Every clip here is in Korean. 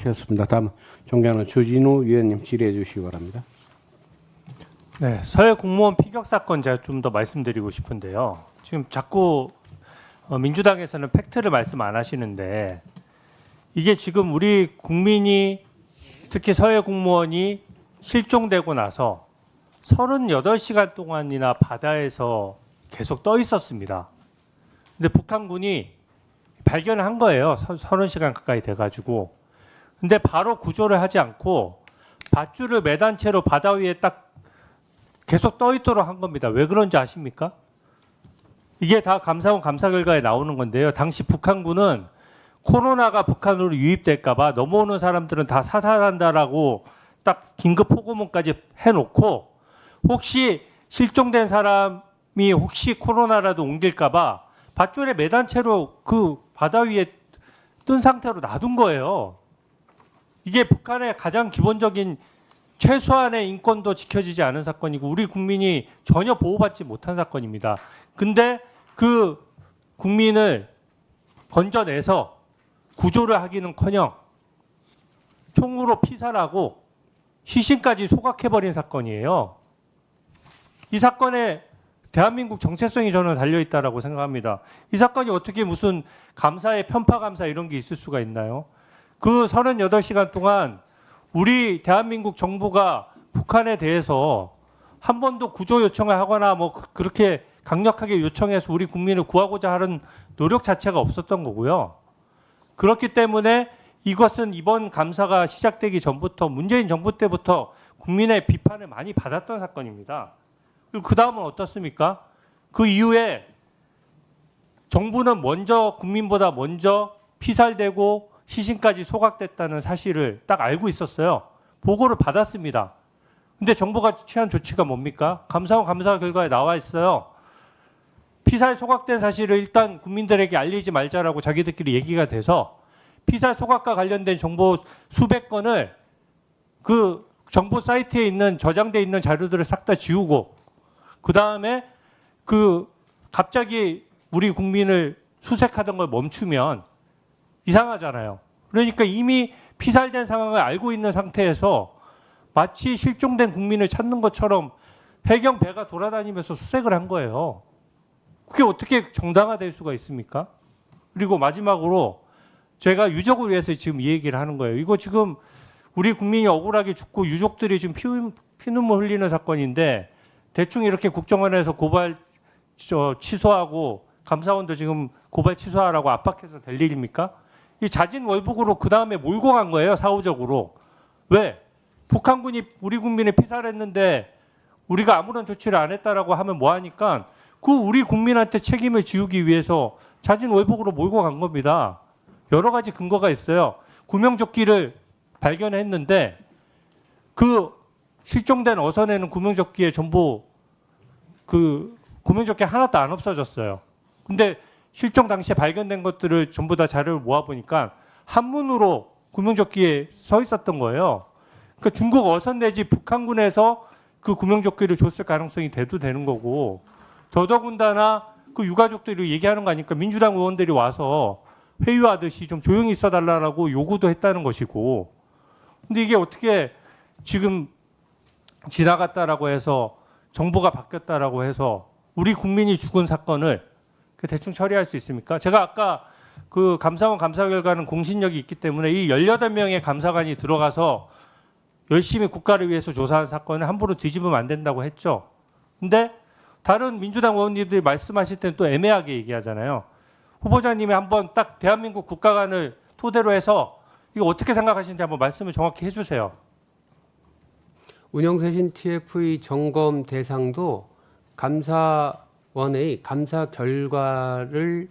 되었습니다. 다음 존경하는 주진우 위원님 질의해 주시기 바랍니다. 네, 서해 공무원 피격 사건 제가 좀 더 말씀드리고 싶은데요. 지금 자꾸 민주당에서는 팩트를 말씀 안 하시는데 이게 지금 우리 국민이 특히 서해 공무원이 실종되고 나서 38시간 동안이나 바다에서 계속 떠 있었습니다. 근데 북한군이 발견한 거예요. 30시간 가까이 돼가지고. 근데 바로 구조를 하지 않고 밧줄을 매단 채로 바다 위에 딱 계속 떠 있도록 한 겁니다. 왜 그런지 아십니까? 이게 다 감사원 감사 결과에 나오는 건데요. 당시 북한군은 코로나가 북한으로 유입될까 봐 넘어오는 사람들은 다 사살한다라고 딱 긴급 보고문까지 해놓고 혹시 실종된 사람이 혹시 코로나라도 옮길까 봐 밧줄에 매단 채로 그 바다 위에 뜬 상태로 놔둔 거예요. 이게 북한의 가장 기본적인 최소한의 인권도 지켜지지 않은 사건이고 우리 국민이 전혀 보호받지 못한 사건입니다. 근데 그 국민을 건져내서 구조를 하기는커녕 총으로 피살하고 시신까지 소각해버린 사건이에요. 이 사건에 대한민국 정체성이 저는 달려있다라고 생각합니다. 이 사건이 어떻게 무슨 감사의 편파 감사 이런 게 있을 수가 있나요? 그 38시간 동안 우리 대한민국 정부가 북한에 대해서 한 번도 구조 요청을 하거나 뭐 그렇게 강력하게 요청해서 우리 국민을 구하고자 하는 노력 자체가 없었던 거고요. 그렇기 때문에 이것은 이번 감사가 시작되기 전부터 문재인 정부 때부터 국민의 비판을 많이 받았던 사건입니다. 그리고 그 다음은 어떻습니까? 그 이후에 정부는 먼저 국민보다 먼저 피살되고 시신까지 소각됐다는 사실을 딱 알고 있었어요. 보고를 받았습니다. 근데 정부가 취한 조치가 뭡니까? 감사원 감사 결과에 나와 있어요. 피살 소각된 사실을 일단 국민들에게 알리지 말자라고 자기들끼리 얘기가 돼서 피살 소각과 관련된 정보 수백 건을 그 정보 사이트에 있는 저장돼 있는 자료들을 싹 다 지우고 그 다음에 그 갑자기 우리 국민을 수색하던 걸 멈추면 이상하잖아요. 그러니까 이미 피살된 상황을 알고 있는 상태에서 마치 실종된 국민을 찾는 것처럼 해경 배가 돌아다니면서 수색을 한 거예요. 그게 어떻게 정당화될 수가 있습니까? 그리고 마지막으로 제가 유족을 위해서 지금 이 얘기를 하는 거예요. 이거 지금 우리 국민이 억울하게 죽고 유족들이 지금 피눈물 흘리는 사건인데 대충 이렇게 국정원에서 고발 취소하고 감사원도 지금 고발 취소하라고 압박해서 될 일입니까? 이 자진 월북으로 그 다음에 몰고 간 거예요. 사후적으로. 왜? 북한군이 우리 국민을 피살했는데 우리가 아무런 조치를 안 했다라고 하면 뭐하니까 그 우리 국민한테 책임을 지우기 위해서 자진 월북으로 몰고 간 겁니다. 여러 가지 근거가 있어요. 구명조끼를 발견했는데 그 실종된 어선에는 구명조끼에 전부 그 구명조끼 하나도 안 없어졌어요. 근데 실종 당시에 발견된 것들을 전부 다 자료를 모아보니까 한문으로 구명조끼에 서 있었던 거예요. 그러니까 중국 어선 내지 북한군에서 그 구명조끼를 줬을 가능성이 돼도 되는 거고 더더군다나 그 유가족들이 얘기하는 거 아니까 민주당 의원들이 와서 회유하듯이 좀 조용히 있어달라고 요구도 했다는 것이고 근데 이게 어떻게 지금 지나갔다라고 해서 정부가 바뀌었다라고 해서 우리 국민이 죽은 사건을 대충 처리할 수 있습니까? 제가 아까 그 감사원 감사 결과는 공신력이 있기 때문에 이 18명의 감사관이 들어가서 열심히 국가를 위해서 조사한 사건을 함부로 뒤집으면 안 된다고 했죠. 근데 다른 민주당 의원님들이 말씀하실 때는 또 애매하게 얘기하잖아요. 후보자님이 한번 딱 대한민국 국가관을 토대로 해서 이거 어떻게 생각하시는지 한번 말씀을 정확히 해주세요. 운영쇄신 TF의 점검 대상도 감사원의 감사 결과를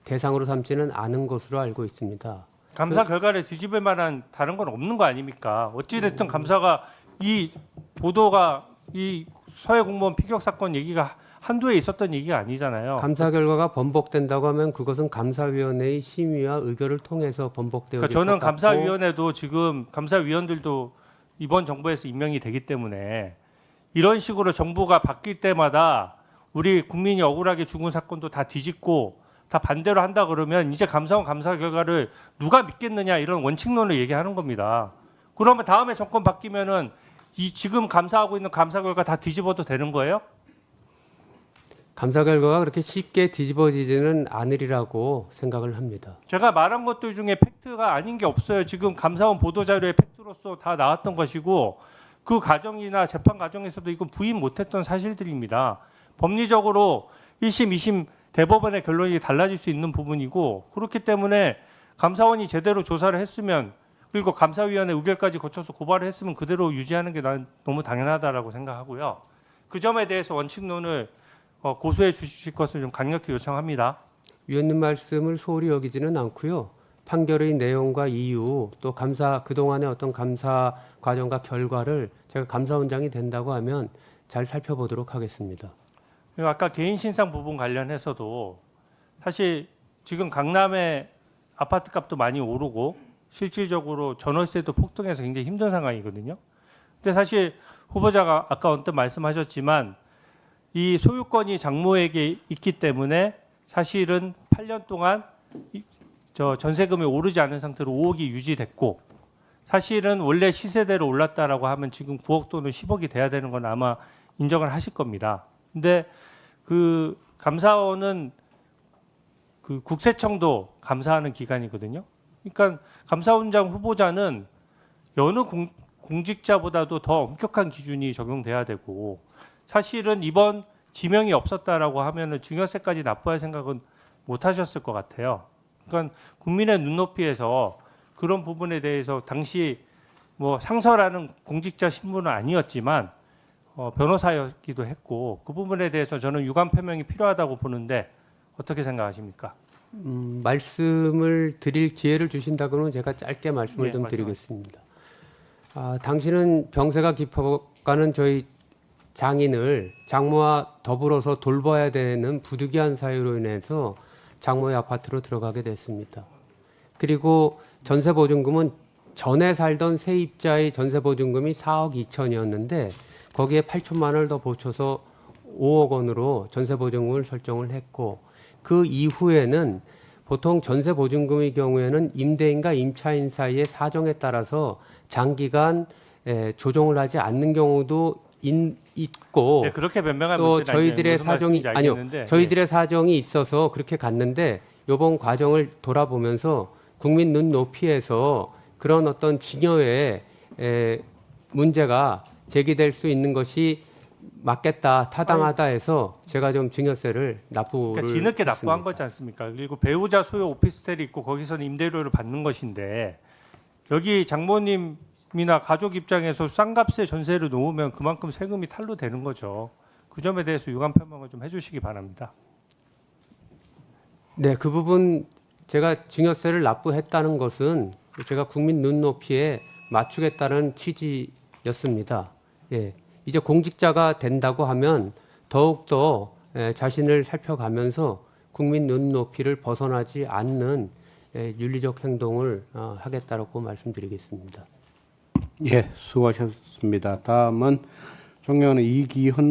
대상으로 삼지는 않은 것으로 알고 있습니다. 감사 결과를 뒤집을 만한 다른 건 없는 거 아닙니까? 어찌됐든 감사가 이 보도가 이 서해 공무원 피격 사건 얘기가 한두에 있었던 얘기가 아니잖아요. 감사 결과가 번복된다고 하면 그것은 감사위원회의 심의와 의결을 통해서 번복되어 그러니까 저는 감사위원회도 지금 감사위원들도 이번 정부에서 임명이 되기 때문에 이런 식으로 정부가 바뀔 때마다 우리 국민이 억울하게 죽은 사건도 다 뒤집고 다 반대로 한다 그러면 이제 감사원 감사 결과를 누가 믿겠느냐 이런 원칙론을 얘기하는 겁니다. 그러면 다음에 정권 바뀌면은 이 지금 감사하고 있는 감사 결과 다 뒤집어도 되는 거예요? 감사 결과가 그렇게 쉽게 뒤집어지지는 않으리라고 생각을 합니다. 제가 말한 것들 중에 팩트가 아닌 게 없어요. 지금 감사원 보도자료에 팩트로서 다 나왔던 것이고 그 과정이나 재판 과정에서도 이건 부인 못했던 사실들입니다. 법리적으로 1심, 2심 대법원의 결론이 달라질 수 있는 부분이고 그렇기 때문에 감사원이 제대로 조사를 했으면 그리고 감사위원회 의결까지 거쳐서 고발을 했으면 그대로 유지하는 게 난 너무 당연하다라고 생각하고요. 그 점에 대해서 원칙론을 고수해 주실 것을 좀 강력히 요청합니다. 위원님 말씀을 소홀히 여기지는 않고요. 판결의 내용과 이유 또 감사 그동안의 어떤 감사 과정과 결과를 제가 감사원장이 된다고 하면 잘 살펴보도록 하겠습니다. 그리고 아까 개인 신상 부분 관련해서도 사실 지금 강남의 아파트 값도 많이 오르고 실질적으로 전월세도 폭등해서 굉장히 힘든 상황이거든요. 근데 사실 후보자가 아까 언뜻 말씀하셨지만 이 소유권이 장모에게 있기 때문에 사실은 8년 동안 전세금이 오르지 않은 상태로 5억이 유지됐고 사실은 원래 시세대로 올랐다라고 하면 지금 9억 또는 10억이 돼야 되는 건 아마 인정을 하실 겁니다. 근데 그 감사원은 그 국세청도 감사하는 기관이거든요. 그러니까 감사원장 후보자는 여느 공직자보다도 더 엄격한 기준이 적용돼야 되고 사실은 이번 지명이 없었다라고 하면은 증여세까지 납부할 생각은 못 하셨을 것 같아요. 그러니까 국민의 눈높이에서 그런 부분에 대해서 당시 뭐 상설하는 공직자 신분은 아니었지만 변호사였기도 했고 그 부분에 대해서 저는 유감 표명이 필요하다고 보는데 어떻게 생각하십니까? 말씀을 드릴 기회를 주신다고는 제가 짧게 말씀을 좀 드리겠습니다. 당신은 병세가 깊어가는 저희 장인을 장모와 더불어서 돌봐야 되는 부득이한 사유로 인해서 장모의 아파트로 들어가게 됐습니다. 그리고 전세보증금은 전에 살던 세입자의 전세보증금이 4억 2천이었는데 거기에 8천만 원을 더 보쳐서 5억 원으로 전세보증금을 설정을 했고 그 이후에는 보통 전세보증금의 경우에는 임대인과 임차인 사이의 사정에 따라서 장기간 조정을 하지 않는 경우도 있고 네, 그렇게 변명할 또 문제는 저희들의 사정이 저희들의 사정이 있어서 그렇게 갔는데 이번 과정을 돌아보면서 국민 눈높이에서 그런 어떤 증여의 문제가 제기될 수 있는 것이 맞겠다, 타당하다 해서 제가 좀 증여세를 납부를 그러니까 뒤늦게 했습니다. 납부한 거지 않습니까? 그리고 배우자 소유 오피스텔이 있고 거기서는 임대료를 받는 것인데 여기 장모님이나 가족 입장에서 싼 값에 전세를 놓으면 그만큼 세금이 탈루 되는 거죠. 그 점에 대해서 유감 표명을 좀 해주시기 바랍니다. 네, 그 부분 제가 증여세를 납부했다는 것은 제가 국민 눈높이에 맞추겠다는 취지였습니다. 예, 이제 공직자가 된다고 하면 더욱더 자신을 살펴가면서 국민 눈높이를 벗어나지 않는 윤리적 행동을 하겠다고 말씀드리겠습니다. 예, 수고하셨습니다. 다음은 존경하는 이기헌